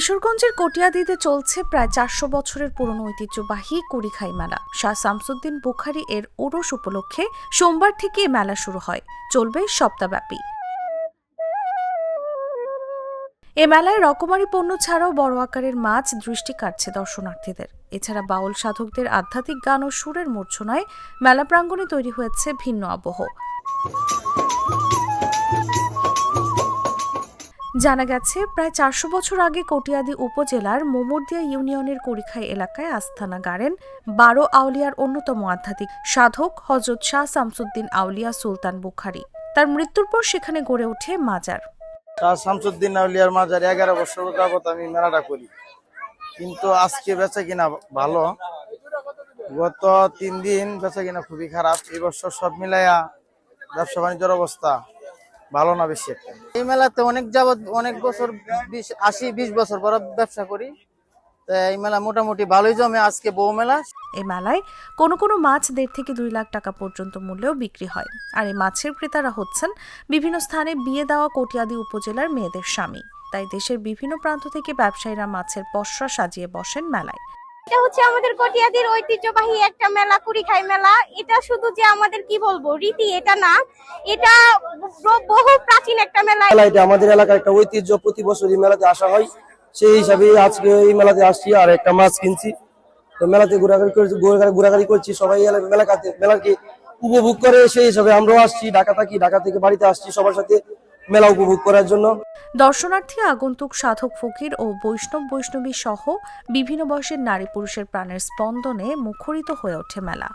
কিশোরগঞ্জের কটিয়াদীতে চলছে প্রায় ৪০০ বছরের পুরনো ঐতিহ্যবাহী কুড়িখাই মেলা। শাহ শামসুদ্দিন বুখারী এর ওরস উপলক্ষে সোমবার থেকে মেলা শুরু হয়, চলবে সপ্তাহব্যাপী। এ মেলায় রকমারি পণ্য ছাড়াও বড় আকারের মাছ দৃষ্টি কাটছে দর্শনার্থীদের। এছাড়া বাউল সাধকদের আধ্যাত্মিক গান ও সুরের মূর্ছনায় মেলা প্রাঙ্গণে তৈরি হয়েছে ভিন্ন আবহ। জানা গেছে, প্রায় ৪০০ বছর আগে কটিয়াদী উপজেলার মোমরদিয়া ইউনিয়নের কুড়িখাই এলাকায় আস্থানা গাড়েন ১২ আউলিয়ার অন্যতম আধ্যাত্মিক সাধক হযরত শাহ শামসুদ্দিন আউলিয়া সুলতান বুখারী। তার মৃত্যুর পর সেখানে গড়ে ওঠে মাজার। শাহ শামসুদ্দিন আউলিয়ার মাজার 11 বছর যাবত আমি মেলাটা করি, কিন্তু আজকে বেচা কিনা ভালো। গত 3 দিন বেচা কিনা খুবই খারাপ। এই বছর সব মিলাইয়া ব্যবসা বাণিজ্যের অবস্থা ভালো না বেশি একটা। এই মেলাতে অনেক বছর 20 বছর পর ব্যবসা করি, এই মেলা মোটামুটি ভালোই জমে। আজকে বউ মেলা। এই মেলায় কোনো কোনো মাছ 1.5 থেকে 2 লাখ টাকা পর্যন্ত মূল্যেও বিক্রি হয়। আর এই মাছের ক্রেতারা হচ্ছেন বিভিন্ন স্থানে বিয়ে দেওয়া কটিয়াদী উপজেলার মেয়েদের স্বামী। তাই দেশের বিভিন্ন প্রান্ত থেকে ব্যবসায়ীরা মাছের পসরা সাজিয়ে বসেন মেলায়। এটা হচ্ছে আমাদের কটিয়াদীর ঐতিহ্যবাহী একটা মেলা, কুড়িখাই মেলা। এটা শুধু যে আমাদের কি বলবো রীতি, এটা না, এটা বহু প্রাচীন একটা মেলা। এটা আমাদের এলাকার একটা ঐতিহ্য, প্রতি বছরই মেলাতে আসা হয়। সেই হিসাবে আজকে এই মেলাতে আসছি আর একটা মাছ কিনছি। তো মেলাতে ঘোরাঘুরি করছি, সবাই মেলাকে উপভোগ করে। সেই হিসাবে আমরাও আসছি, ঢাকা থেকে বাড়িতে আসছি সবার সাথে মেলা উপভোগ করার জন্য। দর্শনার্থী, আগন্তুক, সাধক, ফকির ও বৈষ্ণবী সহ বিভিন্ন বয়সের নারী পুরুষের প্রাণের স্পন্দনে মুখরিত হয়ে ওঠে মেলা।